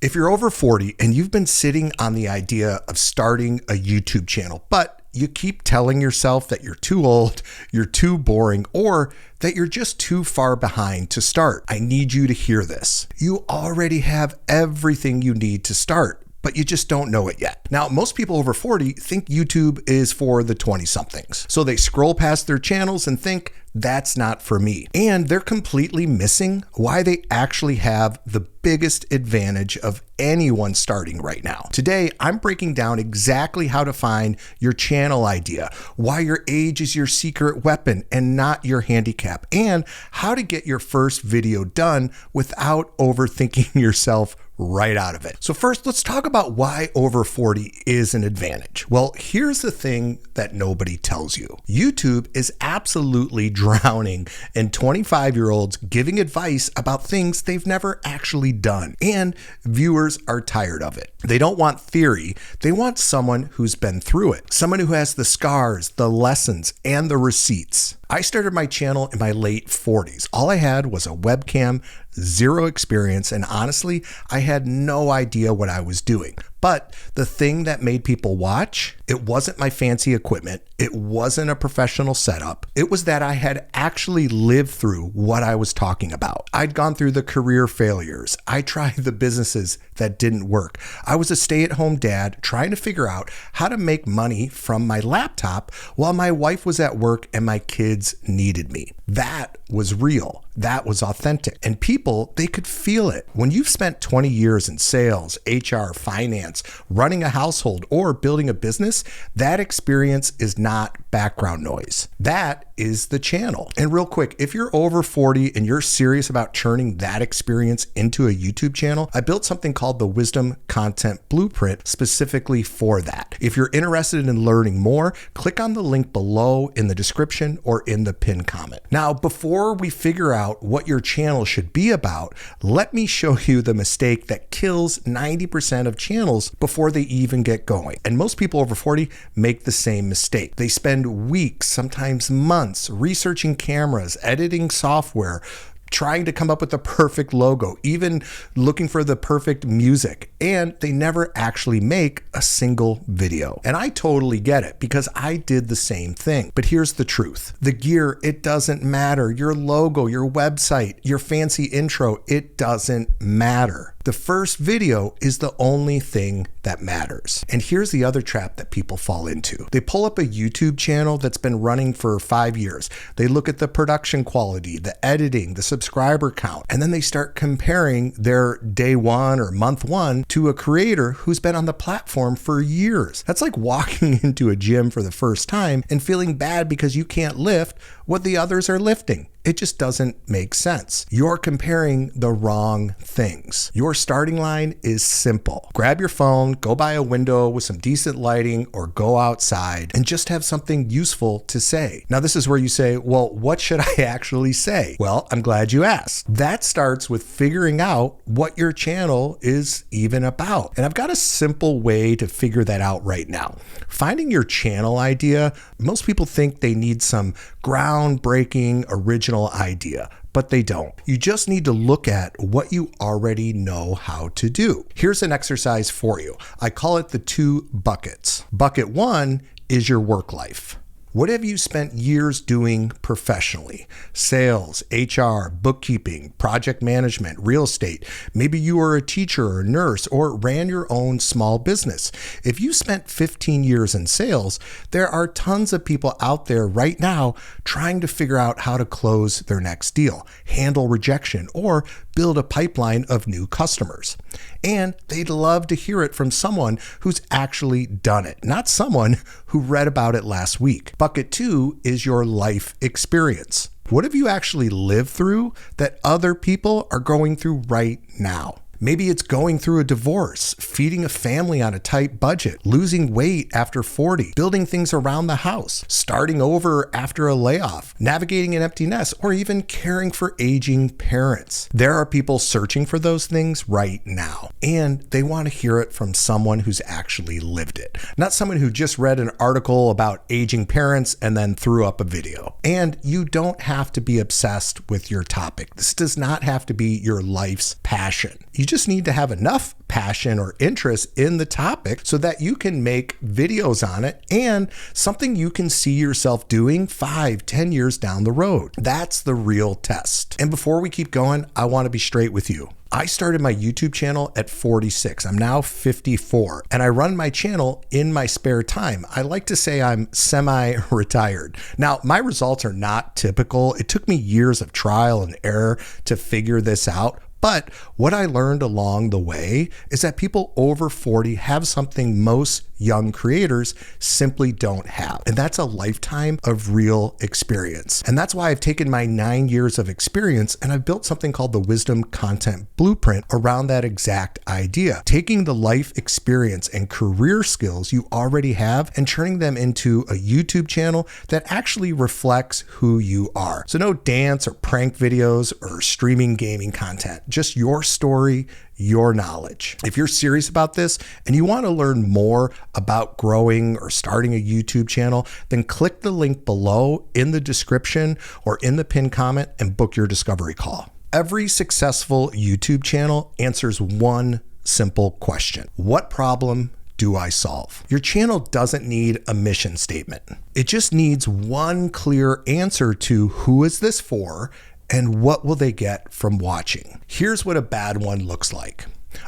If you're over 40 and you've been sitting on the idea of starting a YouTube channel, but you keep telling yourself that you're too old, you're too boring, or that you're just too far behind to start, I need you to hear this. You already have everything you need to start, but you just don't know it yet. Now, most people over 40 think YouTube is for the 20-somethings. So they scroll past their channels and think, that's not for me. And they're completely missing why they actually have the biggest advantage of anyone starting right now. Today, I'm breaking down exactly how to find your channel idea, why your age is your secret weapon and not your handicap, and how to get your first video done without overthinking yourself right out of it. So first, let's talk about why over 40 is an advantage. Well, here's the thing that nobody tells you. YouTube is absolutely drowning in 25-year-olds giving advice about things they've never actually done. And viewers are tired of it. They don't want theory. They want someone who's been through it. Someone who has the scars, the lessons, and the receipts. I started my channel in my late 40s. All I had was a webcam, zero experience, and honestly, I had no idea what I was doing. But the thing that made people watch, it wasn't my fancy equipment. It wasn't a professional setup. It was that I had actually lived through what I was talking about. I'd gone through the career failures. I tried the businesses that didn't work. I was a stay-at-home dad trying to figure out how to make money from my laptop while my wife was at work and my kids needed me. That was real. That was authentic. And people, they could feel it. When you've spent 20 years in sales, HR, finance, running a household, or building a business, that experience is not background noise. That is the channel. And real quick, if you're over 40 and you're serious about turning that experience into a YouTube channel, I built something called the Wisdom Content Blueprint specifically for that. If you're interested in learning more, click on the link below in the description or in the pinned comment. Now, before we figure out what your channel should be about, let me show you the mistake that kills 90% of channels before they even get going. And most people over 40 make the same mistake. They spend weeks, sometimes months, researching cameras, editing software, trying to come up with the perfect logo, even looking for the perfect music, and they never actually make a single video. And I totally get it because I did the same thing. But here's the truth. The gear, it doesn't matter. Your logo, your website, your fancy intro, it doesn't matter. The first video is the only thing that matters. And here's the other trap that people fall into. They pull up a YouTube channel that's been running for 5 years. They look at the production quality, the editing, the subscriber count, and then they start comparing their day one or month one to a creator who's been on the platform for years. That's like walking into a gym for the first time and feeling bad because you can't lift what the others are lifting. It just doesn't make sense. You're comparing the wrong things. Your starting line is simple. Grab your phone, go by a window with some decent lighting, or go outside and just have something useful to say. Now, this is where you say, well, what should I actually say? Well, I'm glad you asked. That starts with figuring out what your channel is even about. And I've got a simple way to figure that out right now. Finding your channel idea, most people think they need some groundbreaking original idea, but they don't. You just need to look at what you already know how to do. Here's an exercise for you. I call it the 2 buckets. Bucket 1 is your work life. What have you spent years doing professionally? Sales, HR, bookkeeping, project management, real estate. Maybe you were a teacher or a nurse or ran your own small business. If you spent 15 years in sales, there are tons of people out there right now trying to figure out how to close their next deal, handle rejection, or build a pipeline of new customers. And they'd love to hear it from someone who's actually done it, not someone who read about it last week. Bucket 2 is your life experience. What have you actually lived through that other people are going through right now? Maybe it's going through a divorce, feeding a family on a tight budget, losing weight after 40, building things around the house, starting over after a layoff, navigating an empty nest, or even caring for aging parents. There are people searching for those things right now, and they want to hear it from someone who's actually lived it, not someone who just read an article about aging parents and then threw up a video. And you don't have to be obsessed with your topic. This does not have to be your life's passion. You just need to have enough passion or interest in the topic so that you can make videos on it and something you can see yourself doing 5-10 years down the road. That's the real test. And before we keep going, I want to be straight with you. I started my YouTube channel at 46. I'm now 54, and I run my channel in my spare time. I like to say I'm semi-retired. Now, my results are not typical. It took me years of trial and error to figure this out. But what I learned along the way is that people over 40 have something most young creators simply don't have. And that's a lifetime of real experience. And that's why I've taken my 9 years of experience and I've built something called the Wisdom Content Blueprint around that exact idea. Taking the life experience and career skills you already have and turning them into a YouTube channel that actually reflects who you are. So no dance or prank videos or streaming gaming content, just your story, your knowledge. If you're serious about this and you want to learn more about growing or starting a YouTube channel, then click the link below in the description or in the pinned comment and book your discovery call. Every successful YouTube channel answers one simple question. What problem do I solve? Your channel doesn't need a mission statement. It just needs one clear answer to who is this for and what will they get from watching? Here's what a bad one looks like.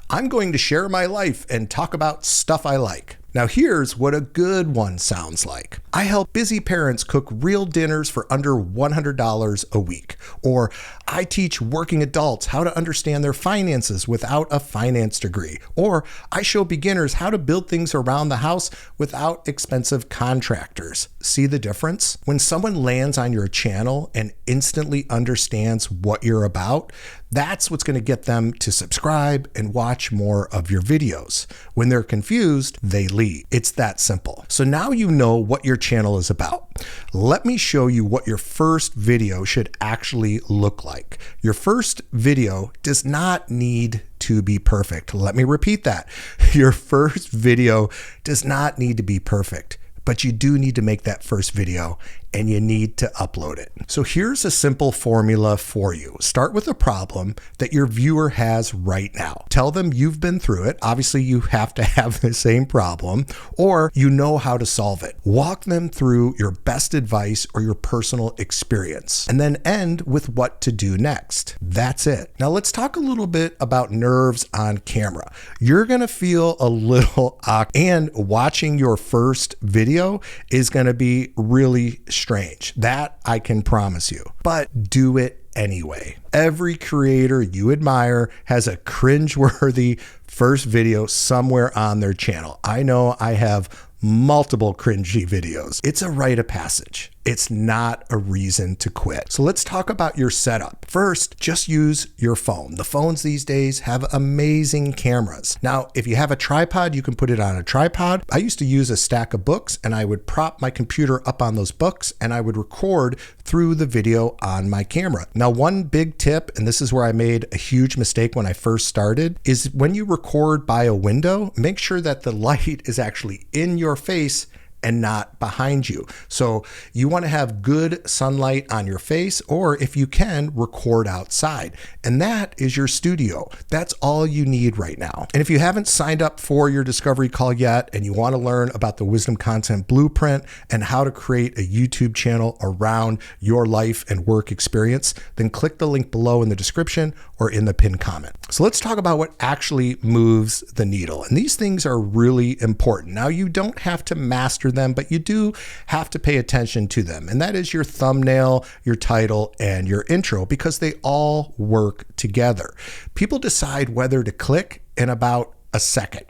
I'm going to share my life and talk about stuff I like. Now here's what a good one sounds like. I help busy parents cook real dinners for under $100 a week. Or I teach working adults how to understand their finances without a finance degree. Or I show beginners how to build things around the house without expensive contractors. See the difference? When someone lands on your channel and instantly understands what you're about, that's what's going to get them to subscribe and watch more of your videos. When they're confused, they leave. It's that simple. So now you know what your channel is about. Let me show you what your first video should actually look like. Your first video does not need to be perfect. Let me repeat that. Your first video does not need to be perfect, but you do need to make that first video and you need to upload it. So here's a simple formula for you. Start with a problem that your viewer has right now. Tell them you've been through it. Obviously, you have to have the same problem, or you know how to solve it. Walk them through your best advice or your personal experience, and then end with what to do next. That's it. Now let's talk a little bit about nerves on camera. You're gonna feel a little awkward, and watching your first video is gonna be really strange. That I can promise you, but do it anyway. Every creator you admire has a cringeworthy first video somewhere on their channel. I know I have multiple cringy videos. It's a rite of passage. It's not a reason to quit. So let's talk about your setup. First, just use your phone. The phones these days have amazing cameras. Now, if you have a tripod, you can put it on a tripod. I used to use a stack of books and I would prop my computer up on those books and I would record through the video on my camera. Now, one big tip, and this is where I made a huge mistake when I first started, is when you record by a window, make sure that the light is actually in your face and not behind you. So you want to have good sunlight on your face, or if you can, record outside. And that is your studio. That's all you need right now. And if you haven't signed up for your discovery call yet, and you want to learn about the Wisdom Content Blueprint and how to create a YouTube channel around your life and work experience, then click the link below in the description or in the pinned comment. So let's talk about what actually moves the needle. And these things are really important. Now, you don't have to master them, but you do have to pay attention to them. And that is your thumbnail, your title, and your intro, because they all work together. People decide whether to click in about a second.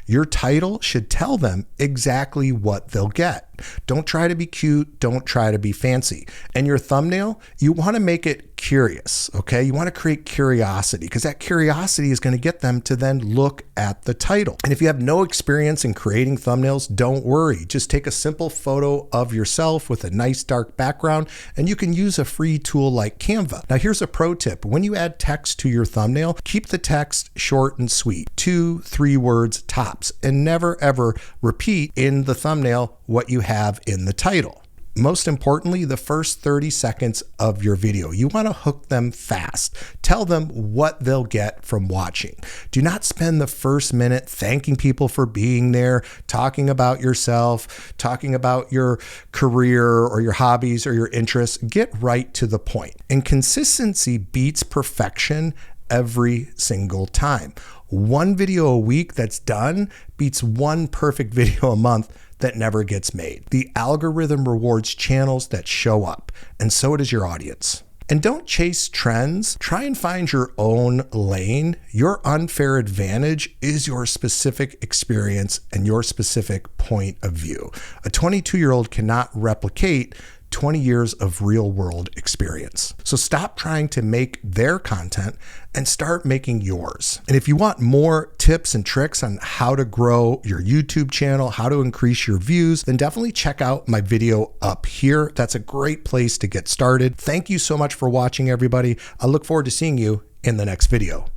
Your title should tell them exactly what they'll get. Don't try to be cute. Don't try to be fancy. And your thumbnail, you want to make it curious, okay? You want to create curiosity, because that curiosity is going to get them to then look at the title. And if you have no experience in creating thumbnails, don't worry. Just take a simple photo of yourself with a nice dark background, and you can use a free tool like Canva. Now, here's a pro tip. When you add text to your thumbnail, keep the text short and sweet, 2-3 words tops, and never ever repeat in the thumbnail what you have in the title. Most importantly, the first 30 seconds of your video. You want to hook them fast. Tell them what they'll get from watching. Do not spend the first minute thanking people for being there, talking about yourself, talking about your career or your hobbies or your interests. Get right to the point. And consistency beats perfection every single time. One video a week that's done beats one perfect video a month that never gets made. The algorithm rewards channels that show up, and so does your audience. And don't chase trends. Try and find your own lane. Your unfair advantage is your specific experience and your specific point of view. A 22-year-old cannot replicate 20 years of real world experience. So stop trying to make their content and start making yours. And if you want more tips and tricks on how to grow your YouTube channel, how to increase your views, then definitely check out my video up here. That's a great place to get started. Thank you so much for watching, everybody. I look forward to seeing you in the next video.